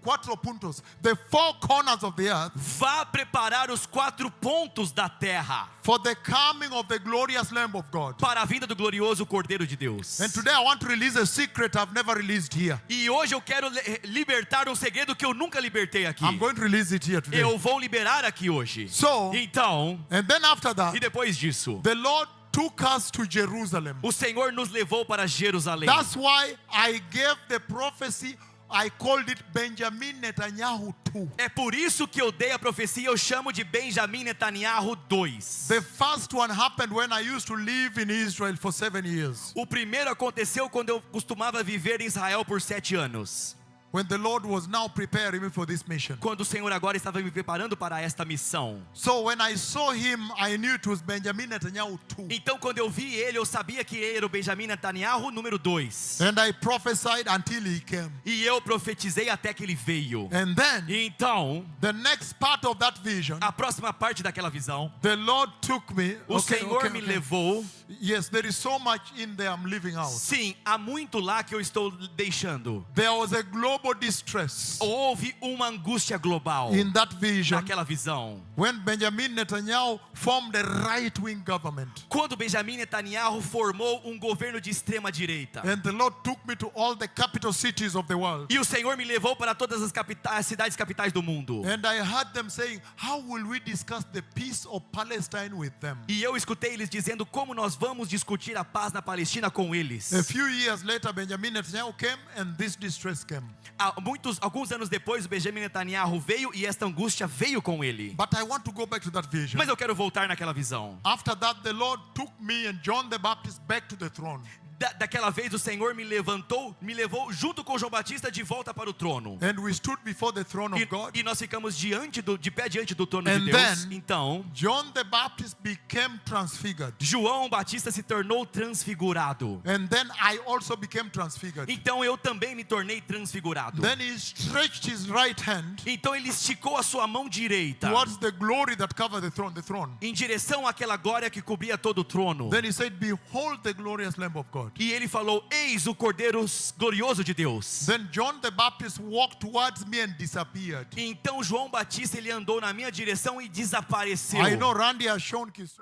quatro puntos, the 4 corners of the earth, Vá preparar os 4 pontos da terra for the coming of the glorious Lamb of God. para a vinda do glorioso Cordeiro de Deus. And today I want to release a secret I've never released here. E hoje eu quero libertar um segredo que eu nunca libertei aqui. I'm going to release it here today. Eu vou liberar aqui hoje. So, Então, and then after e that, depois disso, the Lord took us to Jerusalem. o Senhor nos levou para Jerusalém. That's why I gave the prophecy, I called it Benjamin Netanyahu 2. É por isso que eu dei a profecia, eu chamo de Benjamin Netanyahu 2. The first one happened when I used to live in Israel for 7 years. O primeiro aconteceu quando eu costumava viver em Israel por 7 anos. When the Lord was now preparing me for this mission. Quando o Senhor agora estava me preparando para esta missão. So when I saw him, I knew it was Benjamin Netanyahu 2. Então quando eu vi ele, eu sabia que ele era o Benjamin Netanyahu número 2. And I prophesied until he came. E eu profetizei até que ele veio. And then, E então, the next part of that vision, a próxima parte daquela visão, the Lord took me. o Senhor me levou. Yes, there is so much in there I'm leaving out. Sim, há muito lá que eu estou deixando. There was a global distress Houve uma angústia global in that vision naquela visão. when Benjamin Netanyahu formed a right-wing government. Quando Benjamin Netanyahu formou um governo de extrema direita. And the Lord took me to all the capital cities of the world. E o Senhor me levou para todas as cidades capitais do mundo. And I heard them saying, how will we discuss the peace of Palestine with them? E eu escutei eles dizendo como nós vamos discutir a paz na Palestina com eles. A few years later, Benjamin Netanyahu came and this distress came. Alguns anos depois, o Benjamin Netanyahu veio e esta angústia veio com ele. But I want to go back to that vision. Mas eu quero voltar naquela visão. After that, the Lord took me and John the Baptist back to the throne. Daquela vez o Senhor me levou junto com João Batista de volta para o trono. And we stood before the throne of God. E nós ficamos de pé diante do trono de And Deus. then, Então, John the Baptist became transfigured. João Batista se tornou transfigurado. And then I also became transfigured. Então eu também me tornei transfigurado. Then he stretched his right hand Então ele esticou a sua mão direita towards the glory that covered the throne. em direção àquela glória que cobria todo o trono. Then he said, behold the glorious Lamb of God. E ele falou: eis o Cordeiro glorioso de Deus. Then John the Baptist walked towards me and disappeared. Então João Batista ele andou na minha direção e desapareceu. I know Randy has shown his.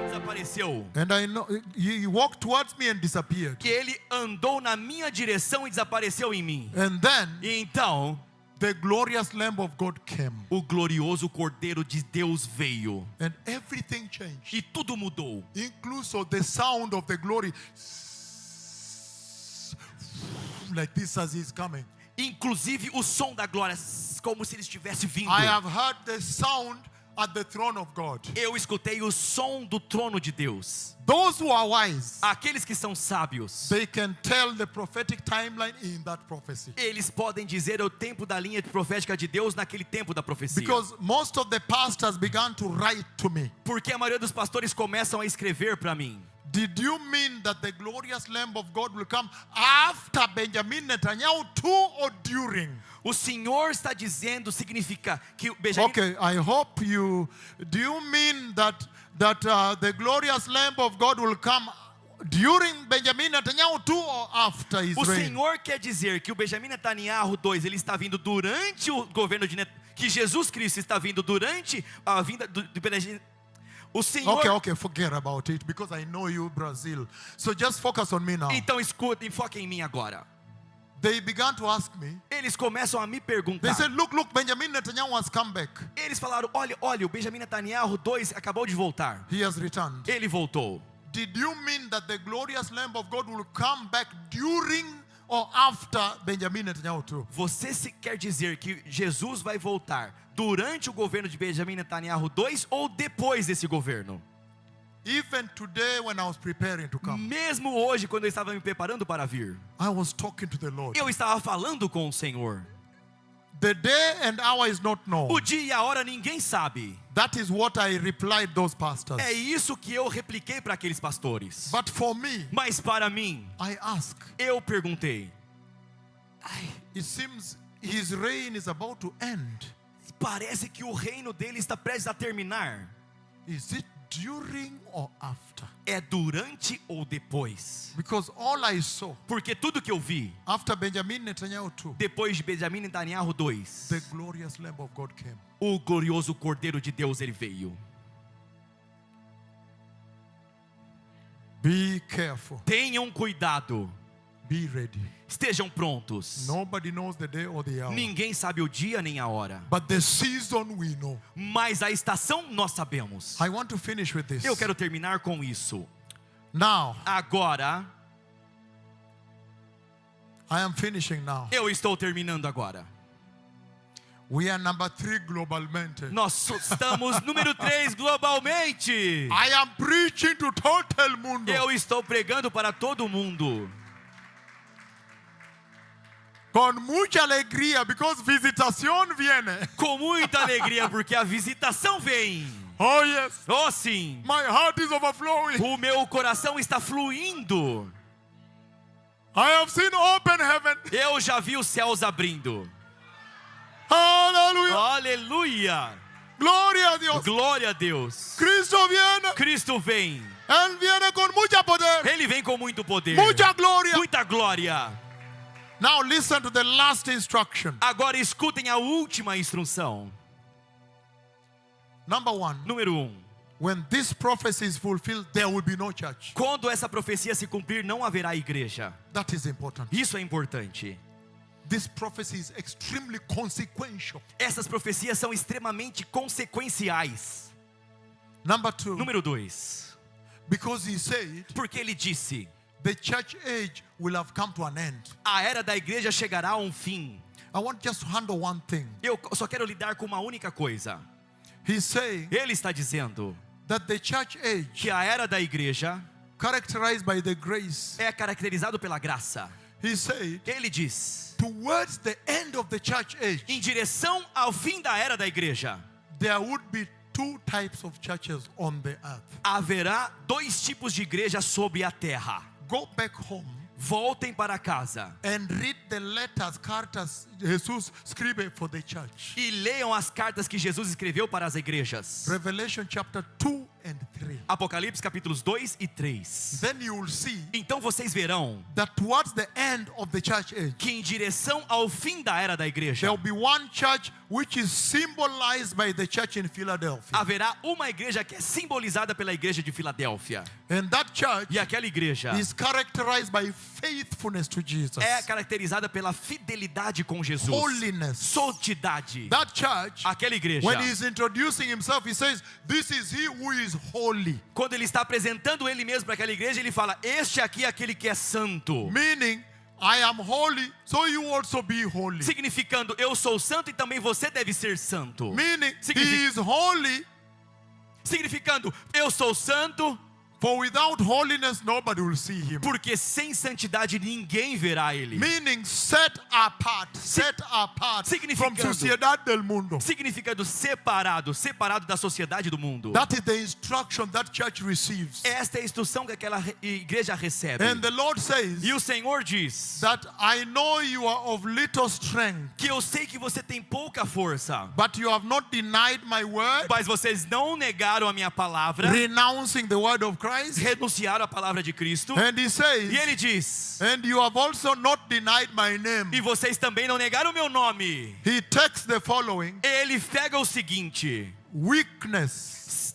Desapareceu. And I know he walked towards me and disappeared. Que ele andou na minha direção e desapareceu em mim. And then E então the glorious Lamb of God came. o glorioso Cordeiro de Deus veio. And everything changed. E tudo mudou. Inclusive the sound of the glory. Like this as he's coming. Inclusive o som da glória, como se ele estivesse vindo. I have heard the sound at the throne of God. Eu escutei o som do trono de Deus. Those who are wise, Aqueles que são sábios, they can tell the prophetic timeline in that prophecy. eles podem dizer o tempo da linha profética de Deus naquele tempo da profecia. Because most of the pastors began to write to me. Porque a maioria dos pastores começam a escrever para mim. Did you mean that the glorious Lamb of God will come after Benjamin Netanyahu too or during? O Senhor está dizendo, significa que o Benjamin... Okay, I hope you. Do you mean that the glorious Lamb of God will come during Benjamin Netanyahu too or after his O reign? Senhor quer dizer que o Benjamin Netanyahu 2, ele está vindo durante o governo de que Jesus Cristo está vindo durante a vinda do Benjamin. O Senhor... Okay, forget about it because I know you, Brazil. So just focus on me now. Então escuta, enfoque em mim agora. They began to ask me. Eles começam a me They perguntar. said, look, Benjamin Netanyahu has come back. Eles falaram: olha, o Benjamin Netanyahu 2 acabou de voltar. He has returned. Ele voltou. Did you mean that the glorious Lamb of God will come back during or after Benjamin Netanyahu too? Você quer dizer que Jesus vai voltar durante o governo de Benjamin Netanyahu 2 ou depois desse governo? Even today when I was preparing to come, Mesmo hoje, quando eu estava me preparando para vir, I was talking to the Lord. eu estava falando com o Senhor. The day and hour is not known. O dia e a hora ninguém sabe. That is what I replied those pastors. É isso que eu repliquei para aqueles pastores. But for me, Mas para mim, I ask, eu perguntei: it seems his reign is about to end. parece que o reino dele está prestes a terminar. Is it during or after? É durante ou depois? Because all I saw Porque tudo que eu vi after Benjamin Netanyahu too, depois de Benjamin Netanyahu 2, the glorious Lamb of God came. o glorioso Cordeiro de Deus ele veio. Be careful. Tenham cuidado. Be ready. Estejam prontos. Nobody knows the day or the hour. Ninguém sabe o dia nem a hora. But the season we know. Mas a estação nós sabemos. I want to finish with this. Eu quero terminar com isso. Now, Agora, I am finishing now. eu estou terminando agora. We are number 3 globalmente. Nós estamos número 3 globalmente. I am preaching to total mundo. Eu estou pregando para todo mundo. Com muita alegria, because visitação viene. Com muita alegria, porque a visitação vem. Oh yes. Oh sim, My heart is overflowing. o meu coração está fluindo. I have seen open heaven. Eu já vi os céus abrindo. Hallelujah. Aleluia. Glória a Deus. Glória a Deus. Cristo viene. Cristo vem. Ele viene com muito poder. Ele vem com muito poder. Muita glória. Muita glória. Now listen to the last instruction. Agora escutem a última instrução. Number 1. Número 1. When this prophecy is fulfilled, there will be no church. Quando essa profecia se cumprir, não haverá igreja. That is important. Isso é importante. This prophecy is extremely consequential. Essas profecias são extremamente consequenciais. Number 2, Número 2. because he said Porque ele disse: the church age will have come to an end. a era da igreja chegará a um fim. I want just to handle one thing. Eu só quero lidar com uma única coisa. He's saying Ele está dizendo that the church age, que a era da igreja characterized by the grace, é caracterizado pela graça. he said, Ele diz: towards the end of the church age, em direção ao fim da era da igreja, there would be 2 types of churches on the earth. haverá 2 tipos de igreja sobre a terra. Go back home Voltem para casa and read the letters, cartas Jesus escreve for the church. e leiam as cartas que Jesus escreveu para as igrejas. Revelation chapter 2 and 3. Apocalipse capítulos 2 e 3. Then you will see Então vocês verão that towards the end of the church age, que em direção ao fim da era da igreja, there will be one church which is symbolized by the church in Philadelphia. haverá uma igreja que é simbolizada pela igreja de Filadélfia. And that church E aquela igreja is characterized by faithfulness to Jesus, é caracterizada pela fidelidade com Jesus. holiness. Santidade. That church, Aquela igreja, when he is introducing himself, he says, "This is he who is holy." quando ele está apresentando ele mesmo para aquela igreja, ele fala: este aqui é aquele que é santo. Meaning, I am holy, so you also be holy. Significando, eu sou santo e também você deve ser santo. Meaning, he Significa- is holy, Significando, eu sou santo, for without holiness, nobody will see him. porque sem santidade ninguém verá ele. Meaning, set apart from Significando- sociedad del mundo. Significando separado da sociedade do mundo. That is the instruction that church receives. Esta é a instrução que aquela igreja recebe. And the Lord says E o Senhor diz that I know you are of little strength, que eu sei que você tem pouca força, but you have not denied my word, mas vocês não negaram a minha palavra, renouncing the word of Christ. renunciaram à palavra de Cristo. And he says, E ele diz: and you have also not denied my name. e vocês também não negaram o meu nome. He takes the following: Ele pega o seguinte: weakness,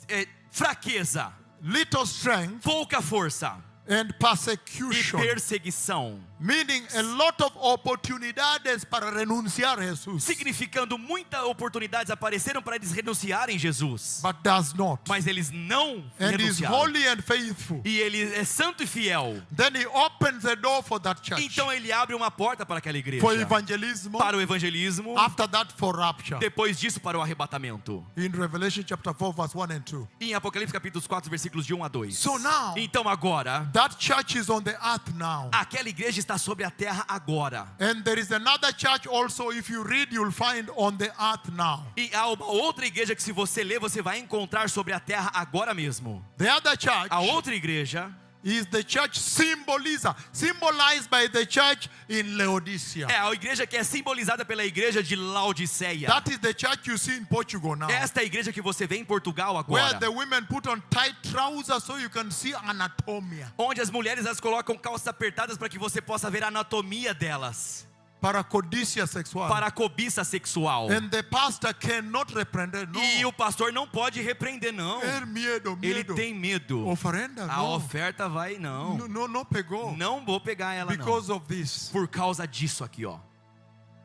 fraqueza, little strength, pouca força and e persecution. perseguição. Meaning a lot of oportunidades para renunciar a Jesus, Significando muitas oportunidades apareceram para eles renunciarem Jesus, but does not. mas eles não And is renunciaram. holy and faithful. E ele é santo e fiel. Then he opens the door for that church, Então ele abre uma porta para aquela igreja, for evangelism, para o evangelismo, after that for rapture. depois disso para o arrebatamento. In Revelation chapter 4 verse 1 and 2. Em Apocalipse capítulos 4, versículos de 1 a 2. So now, Então agora, that church is on the earth now. aquela igreja está sobre a terra agora. And there is another church also, if you read, you'll find on the earth now. E há uma outra igreja que, se você ler, você vai encontrar sobre a terra agora mesmo. The other church A outra igreja is the church symbolized by the church in Laodicea. é a igreja que é simbolizada pela igreja de Laodiceia. That is the church you see in Portugal now, Esta é a igreja que você vê em Portugal where agora, the women put on tight trousers so you can see anatomia. onde as mulheres elas colocam calças apertadas para que você possa ver a anatomia delas, Para codícia sexual. para a cobiça sexual. And the pastor cannot reprehend. No. E o pastor não pode repreender, não. Medo. Ele tem medo. Oferenda, A no. oferta vai, não. Não pegou. Não vou pegar ela, não. Because of this. Por causa disso aqui, ó.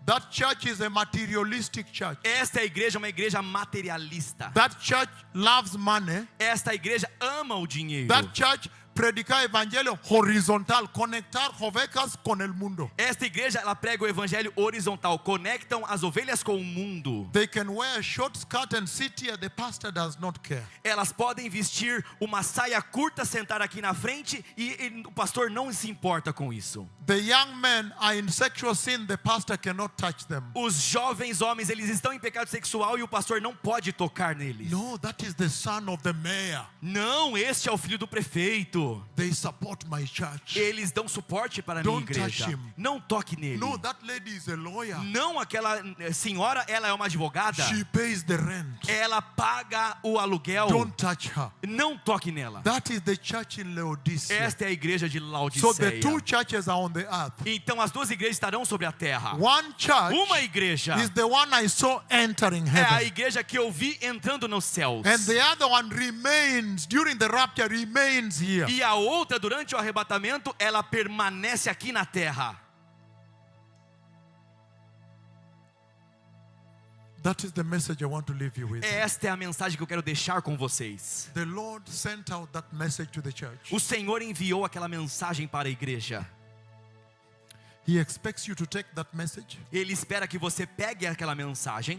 That church is a materialistic church. Esta igreja é uma igreja materialista. That church loves money. Esta igreja ama o dinheiro. That church predica evangelho horizontal, conectar ovejas com el mundo. Esta igreja, ela prega o evangelho horizontal, conectam as ovelhas com o mundo. They can wear a short skirt and sit here, the pastor does not care. Elas podem vestir uma saia curta, sentar aqui na frente e o pastor não se importa com isso. The young men are in sexual sin, the pastor cannot touch them. Os jovens homens, eles estão em pecado sexual e o pastor não pode tocar neles. No, that is the son of the mayor. Não, este é o filho do prefeito. They support my church. Eles dão suporte para a minha Don't touch igreja. him. Não toque nele. No, that lady is a lawyer. Não, aquela senhora, ela é uma advogada. She pays the rent. Ela paga o aluguel. Don't touch her. Não toque nela. That is the church in Laodicea. Esta é a igreja de So the Laodiceia. two churches are on the earth. Então as duas igrejas estarão sobre a terra. One church Uma igreja is the one I saw entering é a heaven. igreja que eu vi entrando nos céus. And the other one remains, during the rapture, remains here. E a outra, durante o arrebatamento, ela permanece aqui na terra. That is the message I want to leave you with. Esta é a mensagem que eu quero deixar com vocês. The Lord sent out that message to the church. O Senhor enviou aquela mensagem para a igreja. He expects you to take that message Ele espera que você pegue aquela mensagem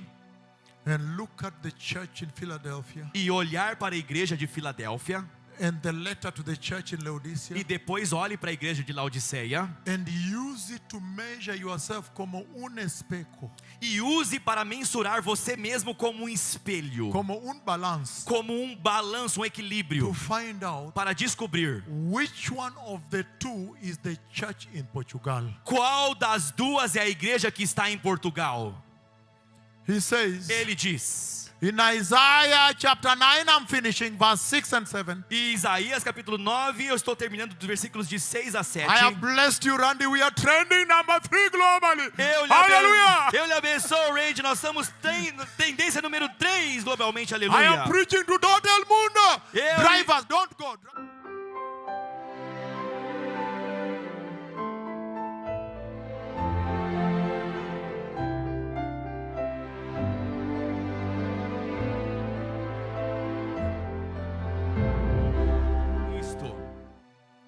and look at the church in Philadelphia e olhar para a igreja de Filadélfia and the letter to the church in Laodicea e depois olhe para a igreja de Laodiceia and use it to measure yourself como un espejo, e use para mensurar você mesmo como um espelho, como un balance, como um balanço, um to equilíbrio, find out para descobrir which one of the two is the church in Portugal. qual das duas é a igreja que está em Portugal. He says Ele diz in Isaiah chapter 9, I'm finishing verse 6 and 7. em Isaías capítulo 9, eu estou terminando dos versículos de 6 a 7. I have blessed you, Randy. We are trending number 3 globally. Aleluia! Eu lhe abençoo, Randy. Nós somos tendência número 3 globalmente. I Aleluia. am preaching to todo el mundo. Eu- Drivers, don't go. Isto.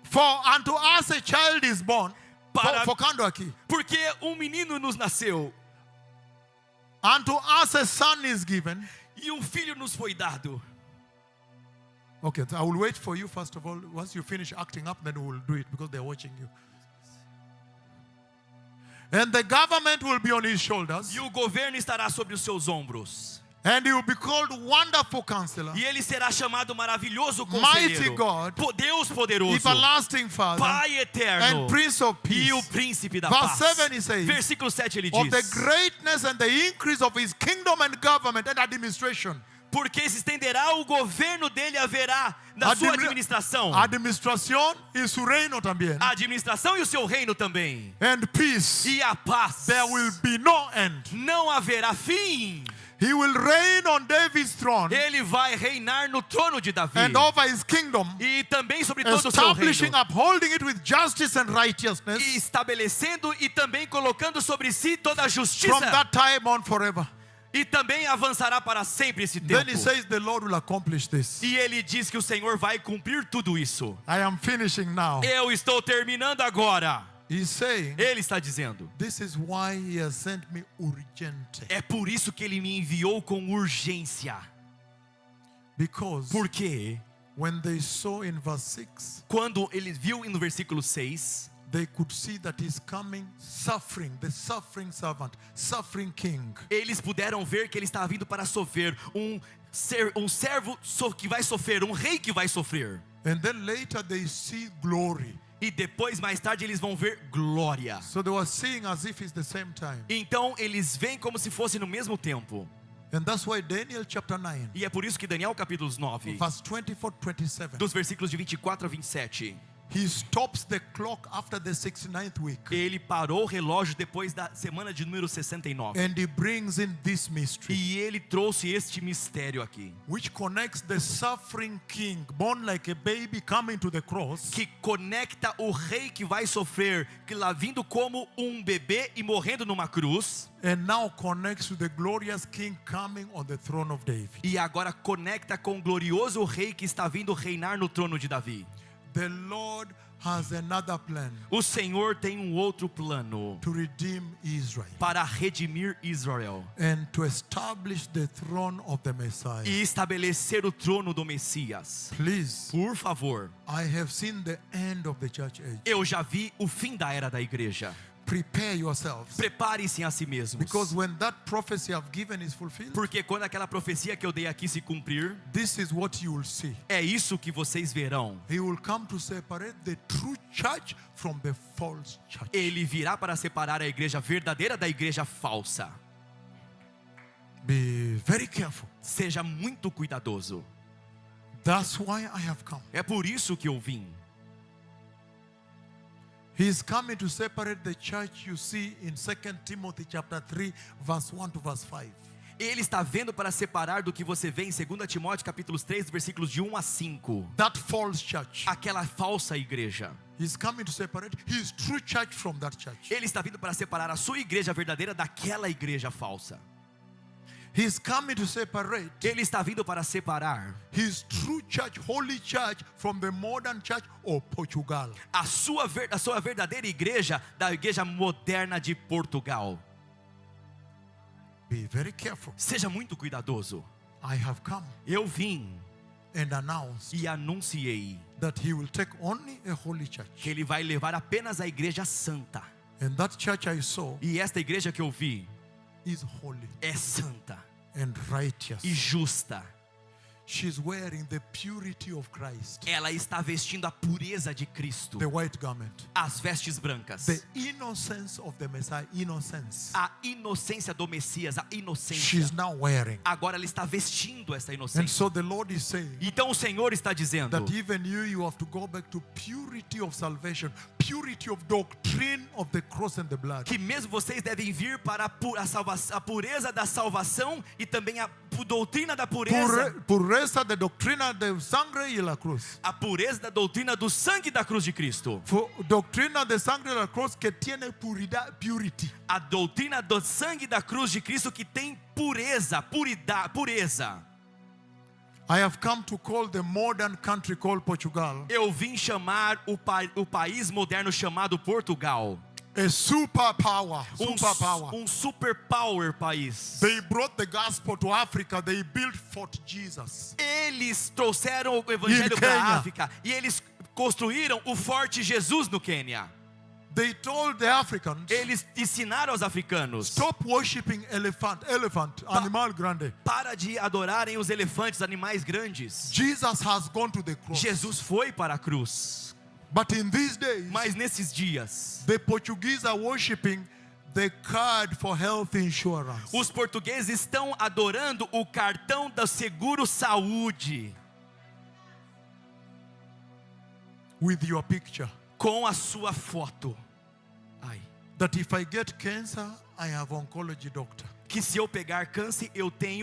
For unto us a child is born. Para- Focando aqui. Porque um menino nos nasceu Unto us a son is given. e um filho nos foi dado. Okay, so I will wait for you first of all. Once you finish acting up, then we will do it because they're watching you. And the government will be on his shoulders. E o governo estará sobre os seus ombros. And he will be called Wonderful Counselor, E ele será chamado Maravilhoso Mighty Conselheiro, God, Deus Poderoso, Everlasting Father, Pai Eterno and Prince of e o Peace. Príncipe da Verse Paz. 7 he says, Versículo 7 ele Of the diz: greatness and the increase of his kingdom and government and administration. porque se estenderá o governo dele, haverá na sua administração. Administración y su reino también. A administração e o seu reino também. And peace. E a paz. There will be no end. Não haverá fim. He will reign on David's throne Ele vai reinar no trono de Davi. and over his kingdom, E também sobre todo o seu establishing, reino. upholding it with justice and righteousness E estabelecendo e também colocando sobre si toda a from justiça. that time on forever. E também avançará para sempre esse Then tempo. he says the Lord will accomplish this. E ele diz que o Senhor vai cumprir tudo isso. I am finishing now. Eu estou terminando agora. He's saying, Ele está dizendo: this is why he has sent me urgente. é por isso que ele me enviou com urgência. Because Porque when they saw in verse 6, quando ele viu no versículo 6, they could see that he's coming suffering, the suffering servant, suffering king. eles puderam ver que ele estava vindo para sofrer, um servo que vai sofrer, um rei que vai sofrer. And then later they see glory. E depois, mais tarde, eles vão ver glória. So they were seeing as if it's the same time. Então eles veem como se fosse no mesmo tempo. And that's why Daniel chapter 9, E é por isso que Daniel capítulo 9, verse 24, 27, dos versículos de 24 a 27, he stops the clock after the 69th week. ele parou o relógio depois da semana de número 69. And he brings in this mystery, E ele trouxe este mistério aqui, which connects the suffering king, born like a baby, coming to the cross, que conecta o rei que vai sofrer, que lá vindo como um bebê e morrendo numa cruz, and now connects to the glorious king coming on the throne of David. e agora conecta com o glorioso rei que está vindo reinar no trono de Davi. The Lord has another plan O Senhor tem um outro plano to redeem Israel para redimir Israel and to establish the throne of the Messiah. e estabelecer o trono do Messias. Please, Por favor, I have seen the end of the church age. eu já vi o fim da era da igreja. Prepare yourselves, Preparem-se a si mesmos. because when that prophecy I've given is fulfilled, Porque quando aquela profecia que eu dei aqui se cumprir, this is what you will see. é isso que vocês verão. He will come to separate the true church from the false church. Ele virá para separar a igreja verdadeira da igreja falsa. Be very careful. Seja muito cuidadoso. That's why I have come. É por isso que eu vim. He is coming to separate the church you see in 2 Timothy chapter 3 verse 1 to verse 5. Ele está vendo para separar do que você vê em 2 Timóteo capítulos 3, versículos de 1 a 5. That false church. Aquela falsa igreja. He's coming to separate his true church from that church. Ele está vindo para separar a sua igreja verdadeira daquela igreja falsa. He's coming to separate Ele está vindo para separar his true church, holy church, from the modern church of Portugal. a sua verdadeira igreja da igreja moderna de Portugal. Be very careful. Seja muito cuidadoso. I have come Eu vim and announced e anunciei that he will take only a holy church. que ele vai levar apenas a igreja santa. And that church I saw E esta igreja que eu vi is holy é santa and righteous. e justa. She's wearing the purity of Christ, Ela está vestindo a pureza de Cristo, the white garment, as vestes brancas, the innocence of the Messiah, innocence. a inocência do Messias, a inocência. She's now wearing. Agora ela está vestindo essa And inocência. so the Lord is saying Então o Senhor está dizendo that even you have to go back to purity of salvation, purity of doctrine of the cross and the blood. que mesmo vocês devem vir para a pureza da salvação e também a doutrina da pureza, Pureza da doctrina del sangre y la cruz. a pureza da doutrina do sangue da cruz de Cristo, Doctrina de sangre y la cruz que tiene purity. a doutrina do sangue da cruz de Cristo que tem pureza. I have come to call the modern country called Portugal Eu vim chamar o país moderno chamado Portugal a superpower. superpower país. They brought the gospel to Africa. They built Fort Jesus. Eles trouxeram o evangelho In para a Kenya. África e eles construíram o Forte Jesus no Quênia. They told the Africans, Eles ensinaram aos africanos: stop worshiping elephant, animal grande. para de adorarem os elefantes, animais grandes. Jesus has gone to the cross. Jesus foi para a cruz. But in these days, Mas nesses dias, the Portuguese are worshiping the card for health insurance. os portugueses estão adorando o cartão da Seguro Saúde With your picture. com a sua foto. That if I get cancer, I have oncology doctor. Que se eu pegar câncer, eu tenho